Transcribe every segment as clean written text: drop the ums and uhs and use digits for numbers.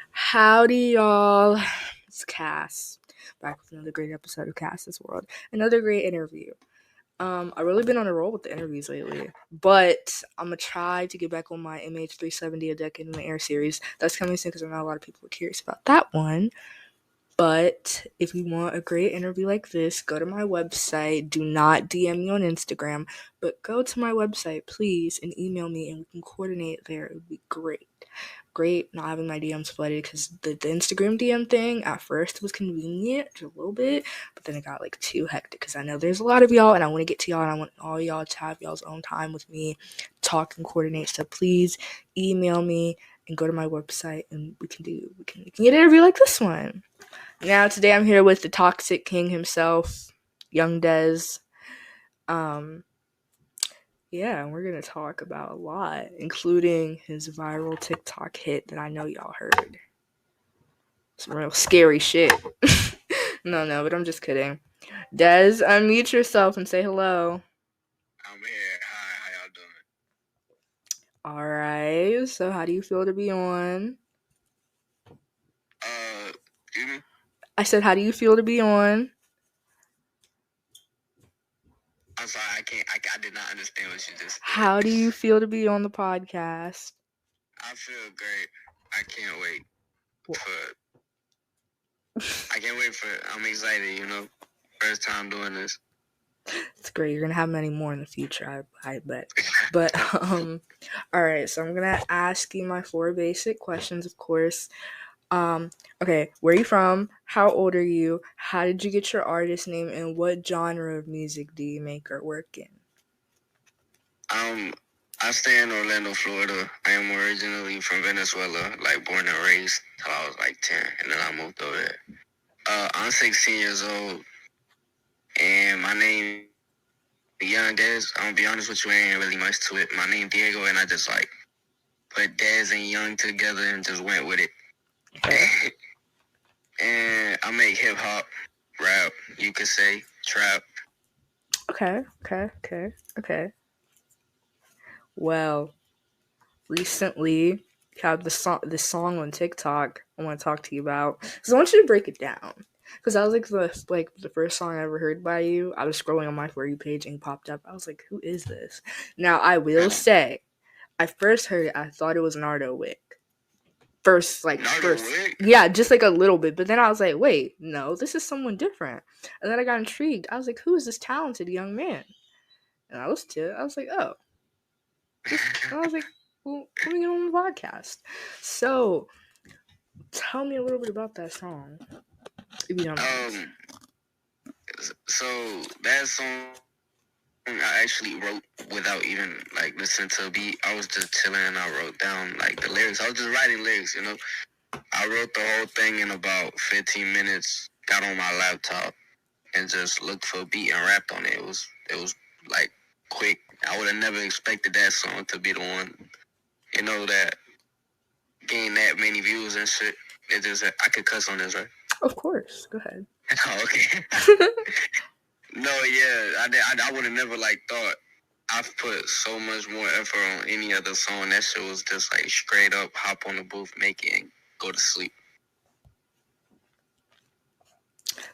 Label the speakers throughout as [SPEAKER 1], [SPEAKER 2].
[SPEAKER 1] Howdy, y'all. It's Cass. Back with another great episode of Cass's World. Another great interview. I've really been on a roll with the interviews lately, but I'm gonna try to get back on my MH370 A Decade in the Air series. That's coming soon because I know a lot of people are curious about that one. But if you want a great interview like this, go to my website. Do not DM me on Instagram, but go to my website, please, and email me, and we can coordinate there. It would be great. Great not having my DMs flooded because the Instagram DM thing at first was convenient, just a little bit, but then it got like too hectic because I know there's a lot of y'all, and I want to get to y'all, and I want all y'all to have y'all's own time with me, talk and coordinate. So please email me and go to my website, and we can get an interview like this one. Now, today I'm here with the Toxic King himself, Young Dezz. Yeah, we're going to talk about a lot, including his viral TikTok hit that I know y'all heard. Some real scary shit. No, but I'm just kidding. Dez, unmute yourself and say hello.
[SPEAKER 2] I'm here. Hi, how y'all doing?
[SPEAKER 1] Alright, so how do you feel to be on?
[SPEAKER 2] Excuse me?
[SPEAKER 1] I said, how do you feel to be on?
[SPEAKER 2] I'm sorry, I did not understand what you just said.
[SPEAKER 1] How do you feel to be on the podcast?
[SPEAKER 2] I feel great. I can't wait I'm excited, first time doing this.
[SPEAKER 1] It's great. You're gonna have many more in the future, I bet. But all right. So I'm gonna ask you my 4 basic questions, of course. Okay. Where are you from? How old are you? How did you get your artist name? And what genre of music do you make or work in?
[SPEAKER 2] I stay in Orlando, Florida. I am originally from Venezuela, born and raised till I was 10, and then I moved over there. I'm 16 years old, and my name Young Dezz. I'm gonna be honest with you, ain't really much to it. My name Diego, and I just put Dezz and Young together and just went with it.
[SPEAKER 1] Okay.
[SPEAKER 2] And I make hip hop, rap, you could say, trap.
[SPEAKER 1] Okay. Well, recently you have this song on TikTok I want to talk to you about because I want you to break it down. Because that was the first song I ever heard by you. I was scrolling on my For You page and it popped up. I was like, who is this? Now, I will say, I first heard it, I thought it was Nardo Wick. First. Yeah, just a little bit. But then I was like, wait, no, this is someone different. And then I got intrigued. I was like, who is this talented young man? And I listened to it. I was like, oh. I was like, well, let me get on the podcast. So, tell me a little bit about that song, if you don't mind.
[SPEAKER 2] So that song I actually wrote without even listening to a beat. I was just chilling and I wrote down the lyrics. I was just writing lyrics, I wrote the whole thing in about 15 minutes. Got on my laptop and just looked for a beat and rapped on it. It was quick. I would have never expected that song to be the one, that gained that many views and shit. It just, I could cuss on this, right?
[SPEAKER 1] Of course. Go ahead.
[SPEAKER 2] Oh, okay. No, yeah, I would have never thought I've put so much more effort on any other song. That shit was just straight up hop on the booth, make it, and go to sleep.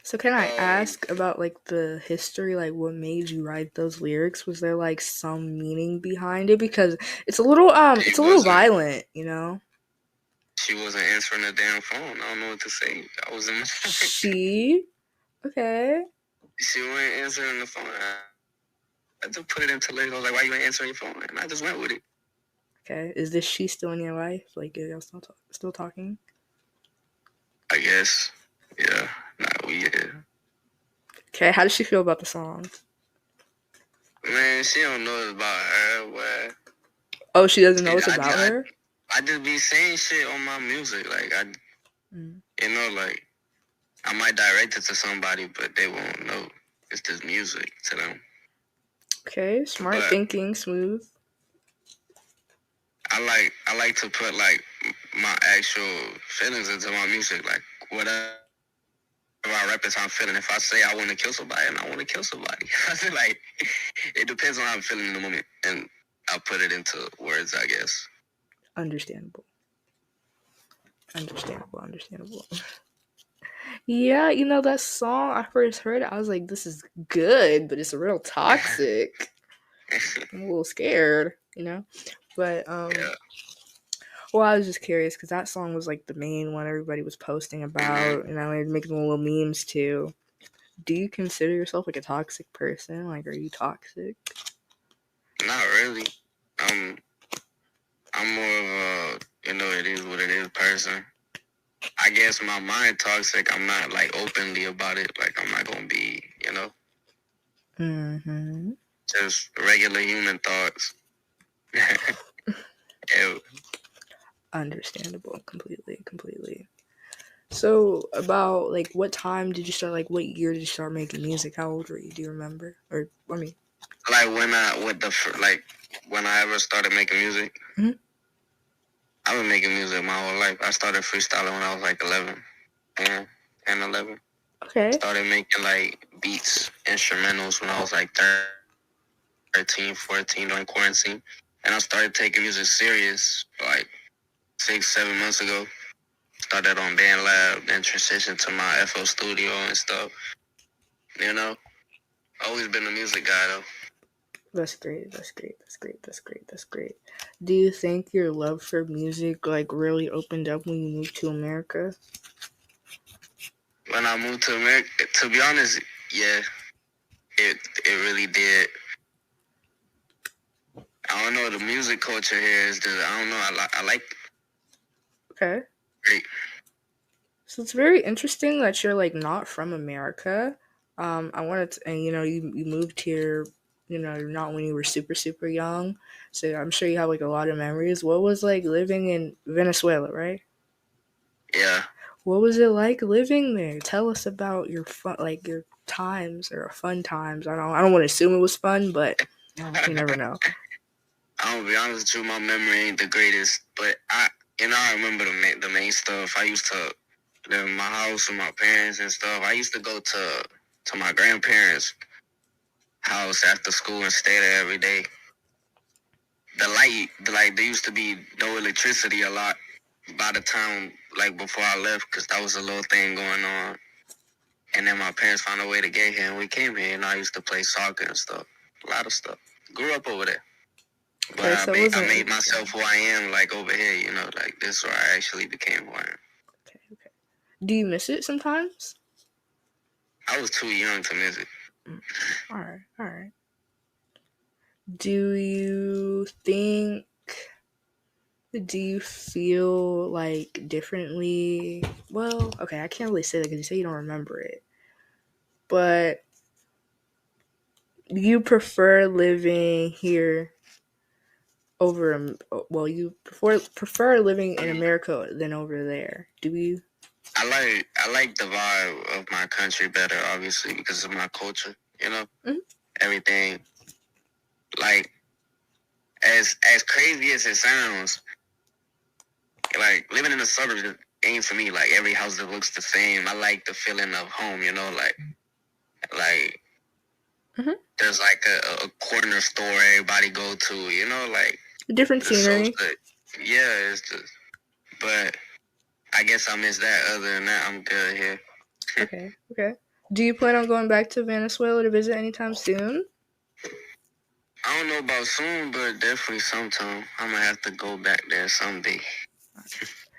[SPEAKER 1] So can I ask about the history, what made you write those lyrics? Was there some meaning behind it? Because it's a little violent,
[SPEAKER 2] She wasn't answering the damn phone. I don't know what to say. I was in my
[SPEAKER 1] She? Okay.
[SPEAKER 2] She wasn't answering the phone. I just put it into lyrics. I was like, why you ain't answering your phone? And I just went with it.
[SPEAKER 1] Okay. Is this she still in your life? Are y'all still talking?
[SPEAKER 2] I guess. Yeah. Yeah.
[SPEAKER 1] Okay, how does she feel about the song?
[SPEAKER 2] Man, she don't know it's about her. What?
[SPEAKER 1] Oh, she doesn't know it's about her?
[SPEAKER 2] I just be saying shit on my music. I might direct it to somebody, but they won't know it's just music to them.
[SPEAKER 1] Okay, smart thinking, smooth.
[SPEAKER 2] I like to put my actual feelings into my music, whatever I rap is how I'm feeling. If I say I want to kill somebody, and I want to kill somebody, it depends on how I'm feeling in the moment, and I'll put it into words, I guess.
[SPEAKER 1] Understandable. Understandable. Yeah, that song, I first heard it, I was like, this is good, but it's real toxic. I'm a little scared, But
[SPEAKER 2] Yeah.
[SPEAKER 1] well, I was just curious because that song was like the main one everybody was posting about, and making little memes too. Do you consider yourself like a toxic person? Like, are you toxic?
[SPEAKER 2] Not really. I'm I'm more of a it is what it is person. I guess my mind toxic. I'm not like openly about it. Like I'm not gonna be
[SPEAKER 1] Mm-hmm.
[SPEAKER 2] just regular human thoughts. Yeah.
[SPEAKER 1] Understandable. Completely. So, about like what time did you start? Like, what year did you start making music? How old were you? Do you remember? Or I mean,
[SPEAKER 2] Like when I ever started making music,
[SPEAKER 1] Mhm.
[SPEAKER 2] I've been making music my whole life. I started freestyling when I was like 11, 10, 11.
[SPEAKER 1] Okay.
[SPEAKER 2] Started making like beats, instrumentals when I was like 13, 14 during quarantine. And I started taking music serious like 6, 7 months ago. Started on Band Lab, then transitioned to my FL Studio and stuff. You know, always been a music guy though.
[SPEAKER 1] That's great. Do you think your love for music like really opened up when you moved to America?
[SPEAKER 2] When I moved to America, to be honest, yeah, it really did. I don't know, the music culture here is just, I don't know, I like
[SPEAKER 1] Okay.
[SPEAKER 2] great.
[SPEAKER 1] So it's very interesting that you're like not from America. I wanted to, and you moved here, not when you were super young. So I'm sure you have like a lot of memories. What was like living in Venezuela, right?
[SPEAKER 2] Yeah.
[SPEAKER 1] What was it like living there? Tell us about your fun, like your times or fun times. I don't want to assume it was fun, but you never know.
[SPEAKER 2] I'm gonna be honest with you, my memory ain't the greatest, but I remember the main stuff. I used to live in my house with my parents and stuff. I used to go to my grandparents' house after school and stay there every day. There used to be no electricity a lot by the time, like before I left, because that was a little thing going on. And then my parents found a way to get here, and we came here, and I used to play soccer and stuff, a lot of stuff. Grew up over there. But
[SPEAKER 1] Okay, so it
[SPEAKER 2] I
[SPEAKER 1] wasn't.
[SPEAKER 2] made myself who I am, like over here, like this is where I actually became who I am.
[SPEAKER 1] Okay. Do you miss it sometimes?
[SPEAKER 2] I was too young to miss it.
[SPEAKER 1] All right. Do you think? Do you feel like differently? Well, okay, I can't really say that because you say you don't remember it. But do you prefer living here over? Well, you prefer living in America than over there. Do you?
[SPEAKER 2] I like the vibe of my country better, obviously, because of my culture.
[SPEAKER 1] Mhm.
[SPEAKER 2] Everything. Like as crazy as it sounds, like living in the suburbs ain't for me. Like every house that looks the same. I like the feeling of home. Like
[SPEAKER 1] Mhm.
[SPEAKER 2] there's like a corner store everybody go to. Like
[SPEAKER 1] Different
[SPEAKER 2] the social.
[SPEAKER 1] scenery.
[SPEAKER 2] Yeah, it's just. But I guess I miss that. Other than that, I'm good here.
[SPEAKER 1] Okay. Do you plan on going back to Venezuela to visit anytime soon?
[SPEAKER 2] I don't know about soon, but definitely sometime. I'm gonna have to go back there someday.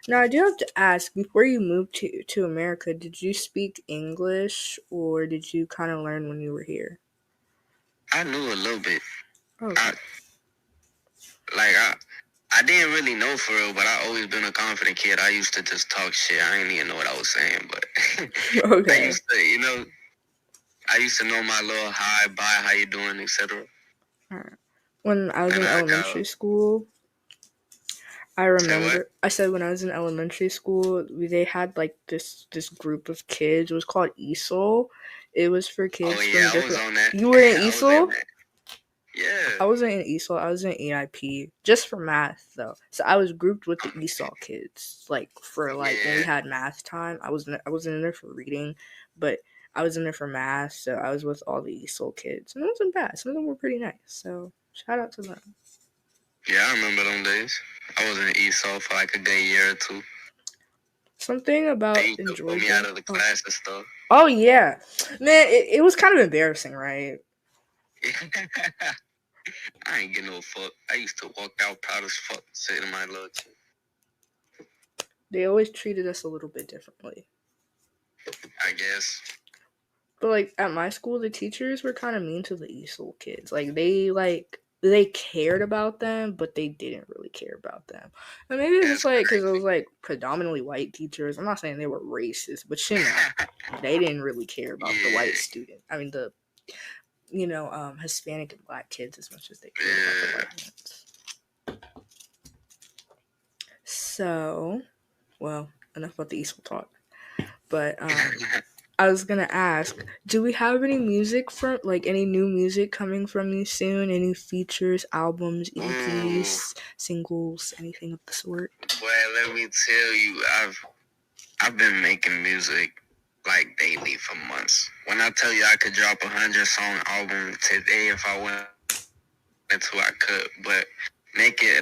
[SPEAKER 1] Now, I do have to ask, before you moved to America, did you speak English or did you kind of learn when you were here?
[SPEAKER 2] I knew a little bit.
[SPEAKER 1] Okay.
[SPEAKER 2] I like I didn't really know for real, but I always been a confident kid. I used to just talk shit. I didn't even know what I was saying, but I
[SPEAKER 1] Okay.
[SPEAKER 2] used to, I used to know my little hi, bye, how you doing, etc.
[SPEAKER 1] Alright. When I was
[SPEAKER 2] And
[SPEAKER 1] in
[SPEAKER 2] I got
[SPEAKER 1] elementary school, I
[SPEAKER 2] say what?
[SPEAKER 1] remember. I said when I was in elementary school, they had like this group of kids. It was called ESOL. It was for
[SPEAKER 2] Oh
[SPEAKER 1] kids from
[SPEAKER 2] yeah, I was
[SPEAKER 1] different.
[SPEAKER 2] on that.
[SPEAKER 1] You were in
[SPEAKER 2] I was in
[SPEAKER 1] ESOL?
[SPEAKER 2] that. Yeah.
[SPEAKER 1] I wasn't in ESOL. I was in EIP just for math though. So I was grouped with the ESOL kids, like for like when we
[SPEAKER 2] Yeah.
[SPEAKER 1] had math time. I wasn't in there for reading, but I was in there for math. So I was with all the ESOL kids, and it wasn't bad. Some of them were pretty nice. So shout out to them.
[SPEAKER 2] Yeah, I remember them days. I was in ESOL for like a good year or two.
[SPEAKER 1] Something about
[SPEAKER 2] They used
[SPEAKER 1] in
[SPEAKER 2] to pull me out
[SPEAKER 1] Georgia.
[SPEAKER 2] of the class and stuff.
[SPEAKER 1] Oh yeah, man, it was kind of embarrassing, right?
[SPEAKER 2] I ain't get no fuck. I used to walk out proud as fuck, sitting in my little chair.
[SPEAKER 1] They always treated us a little bit differently.
[SPEAKER 2] I guess.
[SPEAKER 1] But like at my school, the teachers were kind of mean to the ESOL kids. They cared about them, but they didn't really care about them. And maybe it's just
[SPEAKER 2] That's
[SPEAKER 1] like because it
[SPEAKER 2] crazy.
[SPEAKER 1] was like predominantly white teachers. I'm not saying they were racist, but they didn't really care about the white
[SPEAKER 2] Yeah.
[SPEAKER 1] student. I mean the Hispanic and black kids as much as they cared about the
[SPEAKER 2] Yeah.
[SPEAKER 1] white ones. So, well, enough about the ESOL talk. But I was gonna ask, do we have any music from like any new music coming from you soon? Any features, albums,
[SPEAKER 2] Ooh.
[SPEAKER 1] EPs, singles, anything of the sort?
[SPEAKER 2] Well, let me tell you, I've been making music like daily for months. When I tell you I could drop 100-song album today if I wanted to, I could. But making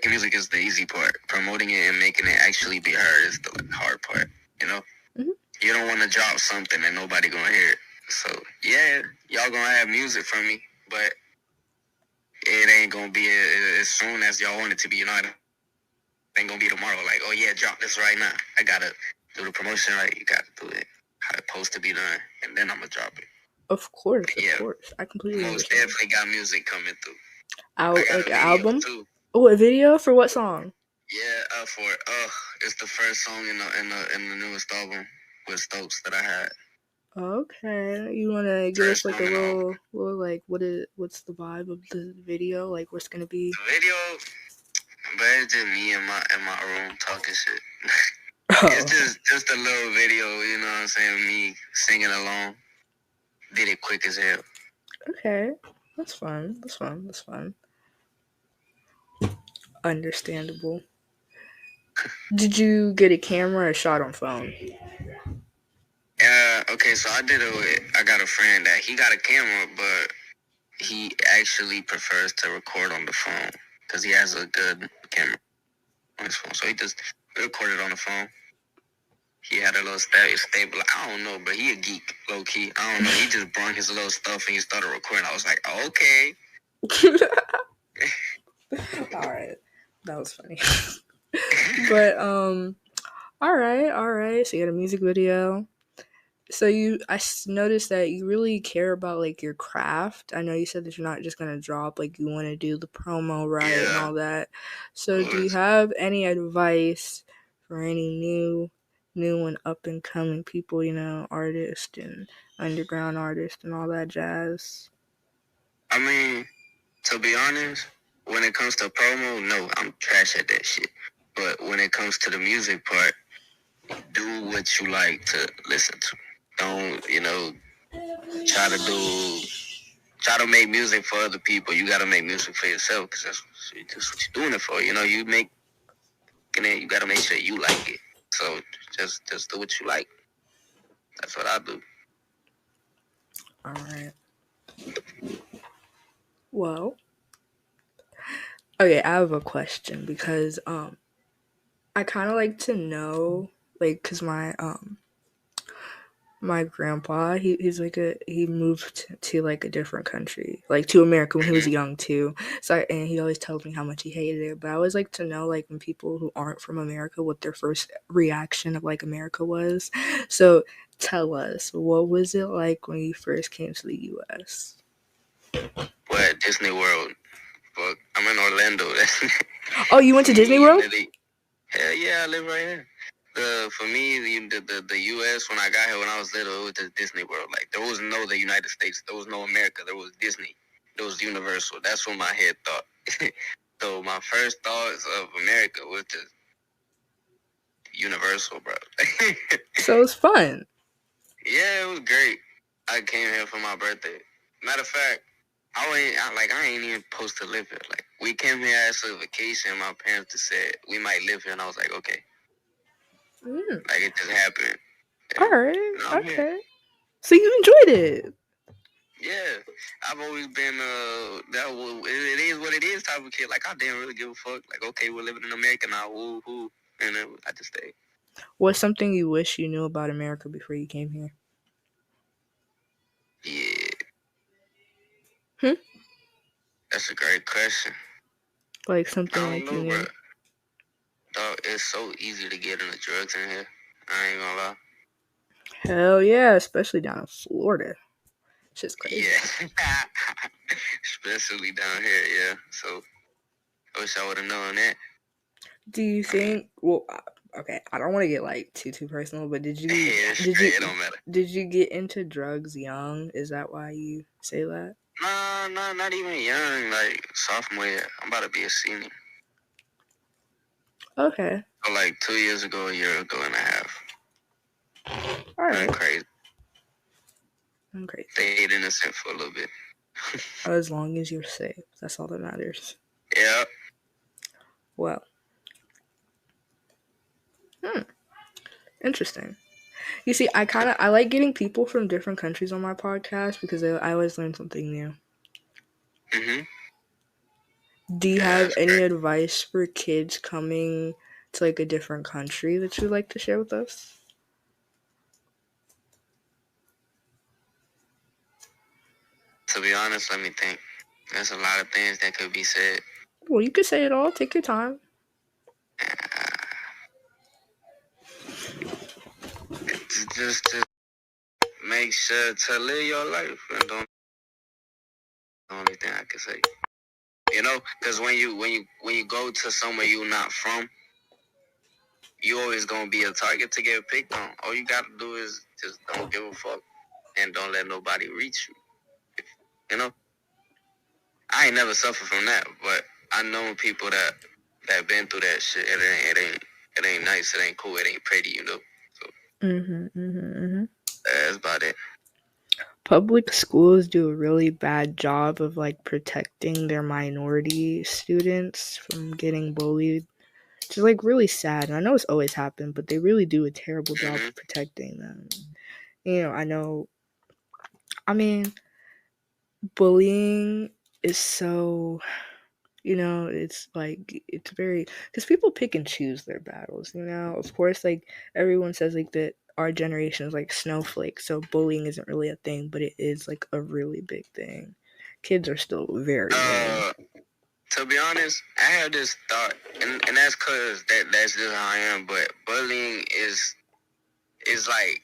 [SPEAKER 2] music is the easy part. Promoting it and making it actually be heard is the hard part. You know, you don't want to drop something and nobody gonna hear it. So yeah, y'all gonna have music from me, but it ain't gonna be as soon as y'all want it to be. You know, it ain't gonna be tomorrow. Like, oh yeah, drop this right now. I gotta do the promotion right. You gotta do it how it's supposed to be done, and then I'm gonna drop it.
[SPEAKER 1] Of course,
[SPEAKER 2] But yeah,
[SPEAKER 1] of course. I completely
[SPEAKER 2] most
[SPEAKER 1] understand.
[SPEAKER 2] definitely got music coming through.
[SPEAKER 1] Out
[SPEAKER 2] I got
[SPEAKER 1] like
[SPEAKER 2] a
[SPEAKER 1] an
[SPEAKER 2] video
[SPEAKER 1] album?
[SPEAKER 2] too.
[SPEAKER 1] Oh, a video for what song?
[SPEAKER 2] Yeah, for it. It's the first song in the newest album with Stokes that I had.
[SPEAKER 1] Okay, you wanna give us
[SPEAKER 2] First
[SPEAKER 1] like
[SPEAKER 2] song
[SPEAKER 1] a
[SPEAKER 2] in the album.
[SPEAKER 1] little like what's the vibe of the video? Like what's gonna be?
[SPEAKER 2] The video, but it's just me in my room talking shit.
[SPEAKER 1] Oh,
[SPEAKER 2] It's just a little video, you know what I'm saying? Me singing along. Did it quick as hell.
[SPEAKER 1] okay, that's fun. That's fun. That's fun. Understandable. Did you get a camera or shot on phone?
[SPEAKER 2] Okay, so I got a friend that he got a camera, but he actually prefers to record on the phone because he has a good camera on his phone. So he just recorded on the phone. He had a little stable. I don't know, but he a geek, low key. I don't know. He just brought his little stuff and he started recording. I was like, okay.
[SPEAKER 1] All right, that was funny. But all right. So you got a music video. So noticed that you really care about like your craft. I know you said that you're not just gonna drop, like you want to do the promo right and all that. So do you have any advice for any new and up and coming people, artists and underground artists and all that jazz?
[SPEAKER 2] I mean, to be honest, when it comes to promo, no, I'm trash at that shit. But when it comes to the music part, do what you like to listen to. Don't, try to make music for other people. You gotta make music for yourself because that's what you're doing it for. You making it, you gotta make sure you like it. So just do what you like. That's what I do.
[SPEAKER 1] All right. Well, okay, I have a question because I kind of like to know, like, cause my grandpa, he moved to like a different country, like to America when he was young too. And he always tells me how much he hated it. But I always like to know, like, when people who aren't from America, what their first reaction of like America was. So tell us, what was it like when you first came to the U.S.?
[SPEAKER 2] What, Disney World? Fuck, I'm in Orlando.
[SPEAKER 1] Oh, you went to Disney World?
[SPEAKER 2] Hell yeah, I live right here. For me, the U.S. when I got here when I was little, it was just Disney World. Like there was no the United States, there was no America, there was Disney, there was Universal. That's what my head thought. So my first thoughts of America was just Universal, bro.
[SPEAKER 1] So it was fun.
[SPEAKER 2] Yeah, it was great. I came here for my birthday. Matter of fact, I ain't even supposed to live here. Like we came here as a vacation. My parents just said we might live here, and I was like, okay. Like it just happened.
[SPEAKER 1] All right. Okay. So you enjoyed it.
[SPEAKER 2] Yeah, I've always been it is what it is type of kid. Like I didn't really give a fuck. Like okay, we're living in America now. Woo hoo. and then I just stayed.
[SPEAKER 1] What's something you wish you knew about America before you came here?
[SPEAKER 2] Yeah,
[SPEAKER 1] Hmm?
[SPEAKER 2] that's a great question.
[SPEAKER 1] Like
[SPEAKER 2] I
[SPEAKER 1] something
[SPEAKER 2] don't
[SPEAKER 1] like you
[SPEAKER 2] know, bro.
[SPEAKER 1] knew.
[SPEAKER 2] Dog, it's so easy to get into drugs in here. I ain't gonna lie.
[SPEAKER 1] Hell yeah, especially down in Florida. Shit's crazy.
[SPEAKER 2] Yeah, especially down here. Yeah, so I wish I would have known that.
[SPEAKER 1] Do you
[SPEAKER 2] I mean,
[SPEAKER 1] think? Well, okay, I don't want to get like too personal, but did you
[SPEAKER 2] yeah, it's
[SPEAKER 1] did
[SPEAKER 2] straight.
[SPEAKER 1] you
[SPEAKER 2] It don't matter.
[SPEAKER 1] did you get into drugs young? Is that why you say that?
[SPEAKER 2] Nah, nah, not even young. Like sophomore year. I'm about to be a senior.
[SPEAKER 1] Okay,
[SPEAKER 2] So like 2 years ago, a year ago and a half.
[SPEAKER 1] all
[SPEAKER 2] Nothing
[SPEAKER 1] right.
[SPEAKER 2] crazy.
[SPEAKER 1] I'm crazy.
[SPEAKER 2] Stayed innocent for a little bit.
[SPEAKER 1] As long as you're safe, that's all that matters.
[SPEAKER 2] Yeah.
[SPEAKER 1] Well, interesting. You see, I like getting people from different countries on my podcast because I always learn something new.
[SPEAKER 2] Mhm.
[SPEAKER 1] Do you
[SPEAKER 2] Yeah,
[SPEAKER 1] have
[SPEAKER 2] that's
[SPEAKER 1] any
[SPEAKER 2] great.
[SPEAKER 1] advice for kids coming to like a different country that you'd like to share with us?
[SPEAKER 2] To be honest, let me think. There's a lot of things that could be said.
[SPEAKER 1] Well, you could say it all. Take your time.
[SPEAKER 2] Just make sure to live your life and don't. The only thing I can say. You know, because when you go to somewhere you're not from, you always gonna be a target to get picked on. All you gotta do is just don't give a fuck and don't let nobody reach you. You know, I ain't never suffered from that, but I know people that been through that shit. It ain't nice. It ain't cool. It ain't pretty. You know. So that's about it.
[SPEAKER 1] Public schools do a really bad job of like protecting their minority students from getting bullied. It's like really sad. And I know it's always happened, but they really do a terrible job
[SPEAKER 2] Mhm.
[SPEAKER 1] of protecting them. You know, I mean, bullying is so, it's like, it's very, because people pick and choose their battles, Of course, like, everyone says, like, that our generation is like snowflakes, so bullying isn't really a thing, but it is, like, a really big thing. Kids are still very mean.
[SPEAKER 2] To be honest, I have this thought, and that's cause that's just how I am. But bullying is like,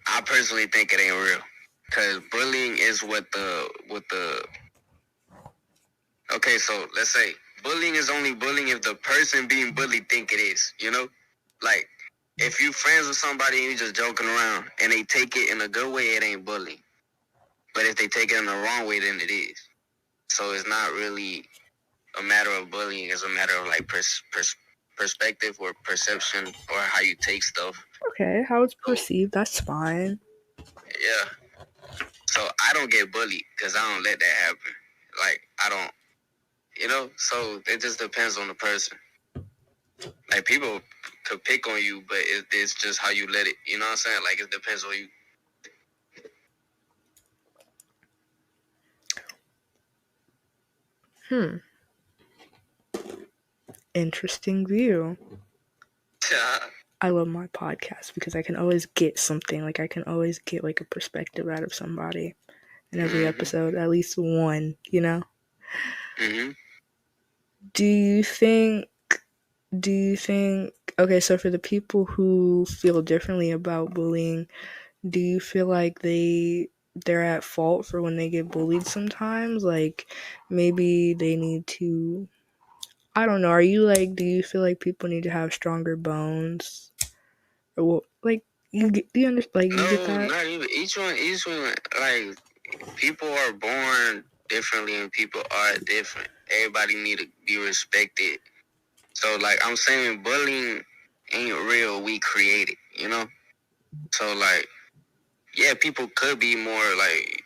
[SPEAKER 2] I personally think it ain't real. Cause bullying is what the okay. So let's say bullying is only bullying if the person being bullied think it is. You know, like if you friends with somebody and you just joking around and they take it in a good way, it ain't bullying. But if they take it in the wrong way, then it is. So it's not really a matter of bullying. It's a matter of like perspective or perception or how you take stuff.
[SPEAKER 1] Okay, how it's
[SPEAKER 2] So
[SPEAKER 1] perceived, that's fine.
[SPEAKER 2] yeah. So I don't get bullied because I don't let that happen. Like I don't, So it just depends on the person. Like people could pick on you, but it's just how you let it. You know what I'm saying? Like it depends on you.
[SPEAKER 1] Interesting view. I love my podcast because I can always get something. Like, I can always get, like, a perspective out of somebody in every episode, at least one,
[SPEAKER 2] Mhm.
[SPEAKER 1] Do you think, okay, so for the people who feel differently about bullying, do you feel like they're at fault for when they get bullied sometimes? Like, maybe they need to, I don't know, do you feel like people need to have stronger bones? Or what, like, do you understand, like, you get
[SPEAKER 2] No,
[SPEAKER 1] that?
[SPEAKER 2] not even each one. Like people are born differently and people are different. Everybody need to be respected. So like I'm saying, bullying ain't real. We create it. So like, yeah, people could be more like,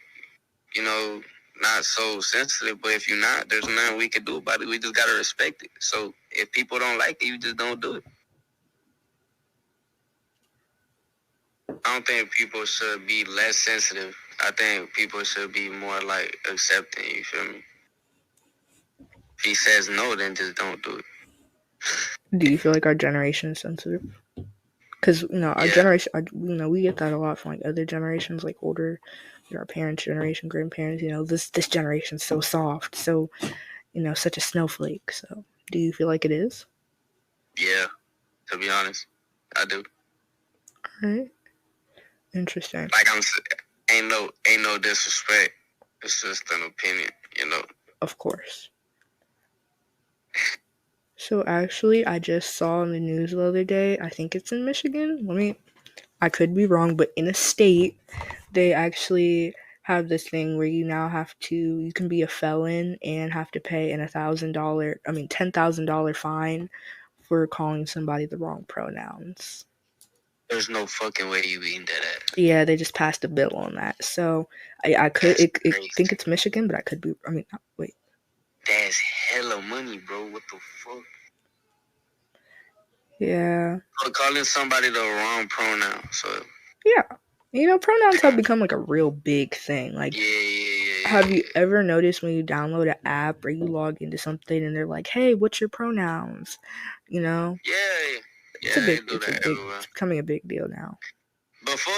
[SPEAKER 2] you know, not so sensitive. But if you're not, there's nothing we can do about it. We just gotta respect it. So if people don't like it, you just don't do it. I don't think people should be less sensitive. I think people should be more like accepting. You feel me? If he says no, then just don't do it.
[SPEAKER 1] Do you feel like our generation is sensitive? Because our
[SPEAKER 2] Yeah,
[SPEAKER 1] generation, we get that a lot from like other generations, like older, our parents' generation, grandparents. This generation's so soft, so such a snowflake. So, do you feel like it is?
[SPEAKER 2] yeah. To be honest, I do.
[SPEAKER 1] All right, interesting.
[SPEAKER 2] Like ain't no disrespect. It's just an opinion, you know.
[SPEAKER 1] Of course. So actually, I just saw in the news the other day. I think it's in Michigan. I could be wrong, but in a state, they actually have this thing where you can be a felon and have to pay $10,000 fine for calling somebody the wrong pronouns.
[SPEAKER 2] There's no fucking way you being dead at.
[SPEAKER 1] Yeah, they just passed a bill on that. So I could
[SPEAKER 2] That's crazy.
[SPEAKER 1] think it's Michigan, but I could be. Wait.
[SPEAKER 2] That's hella money, bro. What the fuck?
[SPEAKER 1] Yeah.
[SPEAKER 2] For calling somebody the wrong pronoun. So
[SPEAKER 1] Yeah. Pronouns have become like a real big thing. Like,
[SPEAKER 2] yeah.
[SPEAKER 1] have you ever noticed when you download an app or you log into something and they're like, "Hey, what's your pronouns?"
[SPEAKER 2] Yeah.
[SPEAKER 1] It's a big.
[SPEAKER 2] They do that everywhere.
[SPEAKER 1] It's becoming a big deal now.
[SPEAKER 2] Before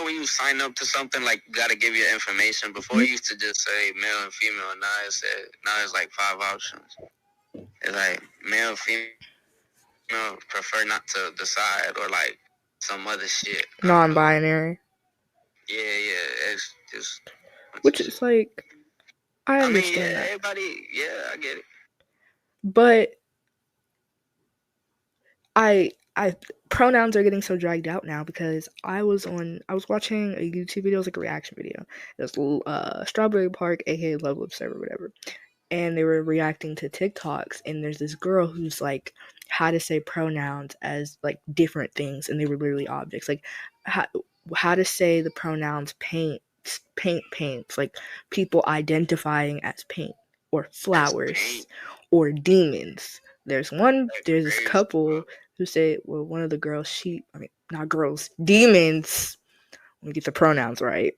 [SPEAKER 2] when you sign up to something, like you gotta give your information. Before it used to just say male and female. Now it's like 5 options. It's like male, female, prefer not to decide, or like some other shit.
[SPEAKER 1] Non-binary.
[SPEAKER 2] Yeah. It's just
[SPEAKER 1] Which is like, I
[SPEAKER 2] I mean,
[SPEAKER 1] understand that,
[SPEAKER 2] everybody. Yeah, I get it.
[SPEAKER 1] but I pronouns are getting so dragged out now because I was watching a YouTube video, it was like a reaction video. It was Strawberry Park, aka Love Lip Server, whatever. And they were reacting to TikToks, and there's this girl who's like how to say pronouns as like different things, and they were literally objects. Like how to say the pronouns paints, like people identifying as paint, or flowers, or demons. There's this couple who say, well, one of the girls, not girls, demons. Let me get the pronouns right.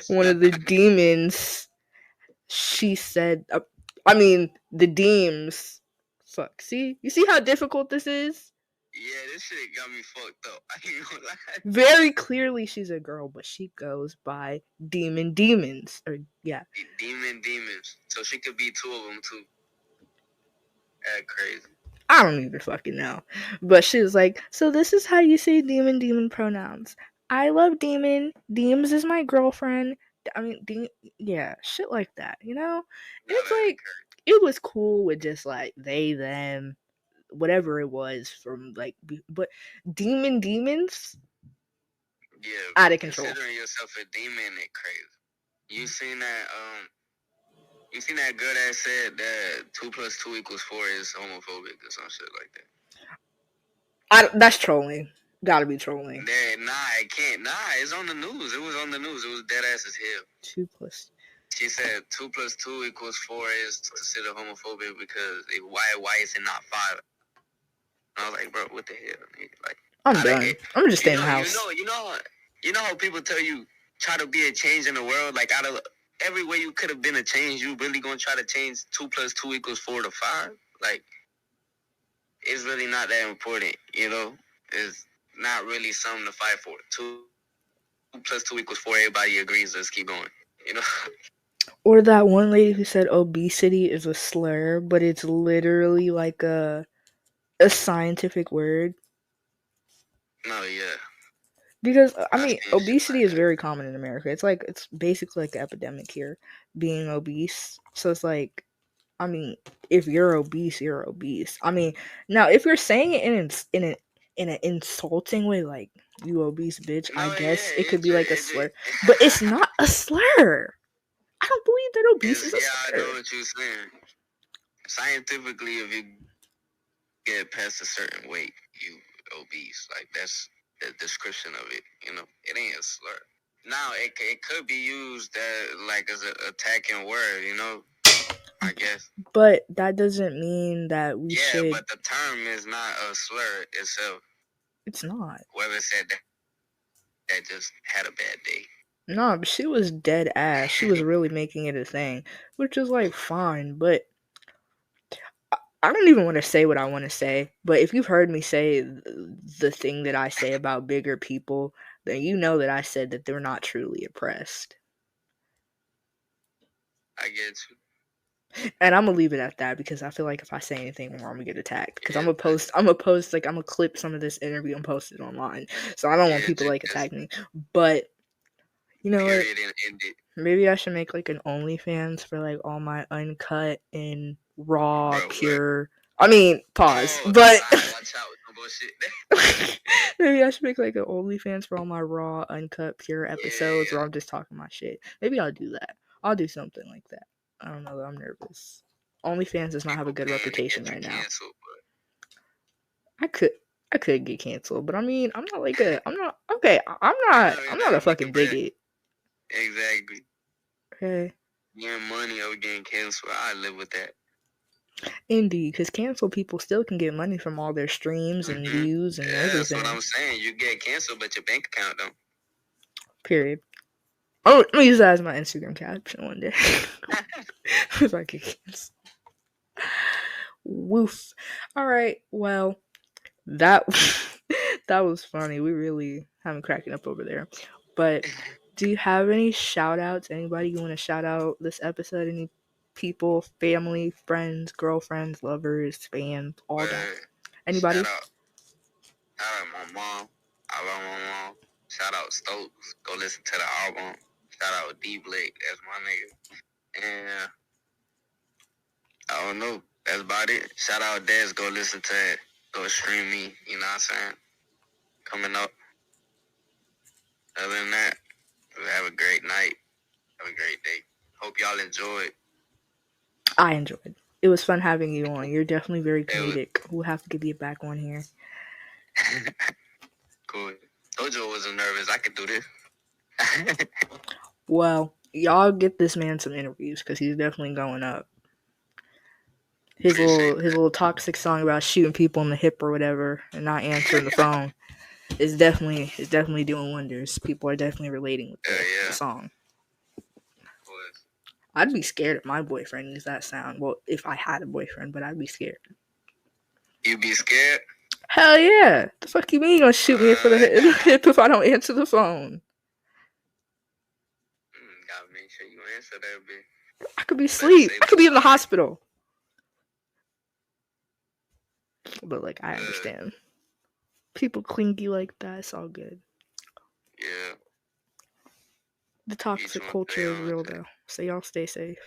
[SPEAKER 1] One of the demons, she said, the deems. Fuck. See? You see how difficult this is?
[SPEAKER 2] Yeah, this shit got me fucked up. I ain't gonna lie.
[SPEAKER 1] Very clearly she's a girl, but she goes by demons. Or, yeah.
[SPEAKER 2] Demons. So she could be 2 of them, too. That's crazy.
[SPEAKER 1] I don't even fucking know. But she was like, so this is how you say demon pronouns. I love demon. Deems is my girlfriend. Yeah, shit like that, It's like, it was cool with just like they, them, whatever it was from like, but demons?
[SPEAKER 2] Yeah,
[SPEAKER 1] out of control.
[SPEAKER 2] Considering yourself a demon, it crazy. You seen that, girl that said that 2 plus 2 equals 4 is homophobic or some shit like
[SPEAKER 1] that? That's trolling. Gotta be trolling.
[SPEAKER 2] It can't. It's on the news. It was on the news. It was dead ass as hell.
[SPEAKER 1] 2 plus.
[SPEAKER 2] She said 2 plus 2 equals 4 is considered homophobic because why is it not 5? And I was like, bro, what the hell? Like,
[SPEAKER 1] I'm done. I'm just staying in the house.
[SPEAKER 2] You know how people tell you try to be a change in the world. Like, out of every way you could have been a change, you really gonna try to change 2 plus 2 equals 4 to 5? Like, it's really not that important. It's not really something to fight for. 2 plus 2 equals 4. Everybody agrees. Let's keep going.
[SPEAKER 1] Or that one lady who said obesity is a slur, but it's literally like a scientific word.
[SPEAKER 2] No, yeah.
[SPEAKER 1] Because obesity is very common in America. It's basically like an epidemic here, being obese. So it's like, if you're obese, you're obese. Now if you're saying it in an insulting way, like you obese bitch, I guess it could be like a slur, but it's not a slur. I don't believe that obese is a slur.
[SPEAKER 2] I know what you're saying. Scientifically, if you get past a certain weight, you obese. Like, that's the description of it. It ain't a slur. Now it could be used as an attacking word. I guess.
[SPEAKER 1] But that doesn't mean that we should.
[SPEAKER 2] Yeah, but the term is not a slur itself.
[SPEAKER 1] It's not.
[SPEAKER 2] Whoever said that just had a bad day.
[SPEAKER 1] No, but she was dead ass. She was really making it a thing, which is like fine, but I don't even want to say what I want to say, but if you've heard me say the thing that I say about bigger people, then you know that I said that they're not truly oppressed.
[SPEAKER 2] I get you.
[SPEAKER 1] And I'm gonna leave it at that because I feel like if I say anything more, I'm gonna get attacked. Because
[SPEAKER 2] Yeah,
[SPEAKER 1] I'm gonna post, like, I'm gonna clip some of this interview and post it online. So I don't want people like
[SPEAKER 2] just
[SPEAKER 1] attacking me. But you know what?
[SPEAKER 2] period and end it,
[SPEAKER 1] Maybe I should make like an OnlyFans for like all my uncut and raw,
[SPEAKER 2] bro. What?
[SPEAKER 1] pure. I mean, pause.
[SPEAKER 2] Oh,
[SPEAKER 1] But
[SPEAKER 2] watch out with no bullshit.
[SPEAKER 1] maybe I should make like an OnlyFans for all my raw, uncut, pure episodes
[SPEAKER 2] Yeah.
[SPEAKER 1] where I'm just talking my shit. Maybe I'll do that. I'll do something like that. I don't know though. I'm nervous. OnlyFans does not have a good
[SPEAKER 2] People paying to
[SPEAKER 1] reputation
[SPEAKER 2] get you
[SPEAKER 1] right now.
[SPEAKER 2] canceled,
[SPEAKER 1] I could get canceled, but I mean, I'm not like a. I'm not okay. I'm not a fucking bigot.
[SPEAKER 2] Exactly.
[SPEAKER 1] Okay.
[SPEAKER 2] Getting money over getting canceled, I live with that.
[SPEAKER 1] Indeed, because cancel people still can get money from all their streams and views and everything.
[SPEAKER 2] That's what I'm saying. You get canceled, but your bank account don't.
[SPEAKER 1] Period. Oh, let me use that as my Instagram caption one day. If I get canceled. Woof. All right. Well, that that was funny. We really haven't cracking up over there. But do you have any shout outs? Anybody you want to shout out this episode? Any people, family, friends, girlfriends, lovers, fans, all that? Anybody?
[SPEAKER 2] Shout out my mom. I love my mom. Shout out Stokes. Go listen to the album. Shout out D Blake. That's my nigga. And I don't know. That's about it. Shout out Dezz. Go listen to it. Go stream me. You know what I'm saying? Coming up. Other than that, have a great night. Have a great day. Hope y'all enjoyed.
[SPEAKER 1] I enjoyed. It was fun having you on. You're definitely very comedic. We'll have to get you back on here.
[SPEAKER 2] Cool. Told you I wasn't nervous. I could do this.
[SPEAKER 1] Well, y'all get this man some interviews because he's definitely going up. His little toxic song about shooting people in the hip or whatever and not answering the phone is definitely doing wonders. People are definitely relating with the song. I'd be scared if my boyfriend used that sound. Well, if I had a boyfriend, but I'd be scared.
[SPEAKER 2] You'd be scared?
[SPEAKER 1] Hell yeah! The fuck you mean you gonna shoot me for the hip if I don't answer the phone?
[SPEAKER 2] Gotta make sure you answer that bitch.
[SPEAKER 1] I could be asleep. I could be in the hospital. But like, I understand. People clingy like that. It's all good.
[SPEAKER 2] Yeah.
[SPEAKER 1] The toxic culture is real though. So y'all stay safe.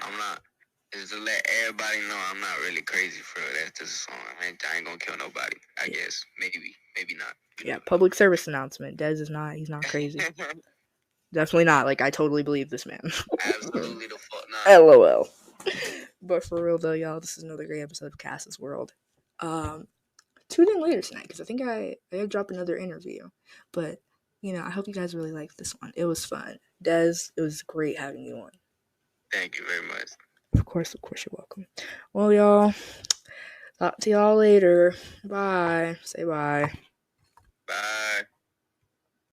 [SPEAKER 2] I'm not. Just to let everybody know I'm not really crazy for it. That's just a song. I ain't gonna kill nobody. I guess. Maybe not.
[SPEAKER 1] Yeah, public service announcement. Dez is not, he's not crazy. Definitely not. Like, I totally believe this man.
[SPEAKER 2] Absolutely the fuck not.
[SPEAKER 1] LOL. But for real though, y'all, this is another great episode of Cass's World. Tune in later tonight because I think I gotta drop another interview. But, you know, I hope you guys really liked this one. It was fun. Dez, it was great having you on.
[SPEAKER 2] Thank you very much.
[SPEAKER 1] Of course, you're welcome. Well, y'all, talk to y'all later. Bye. Say bye.
[SPEAKER 2] Bye.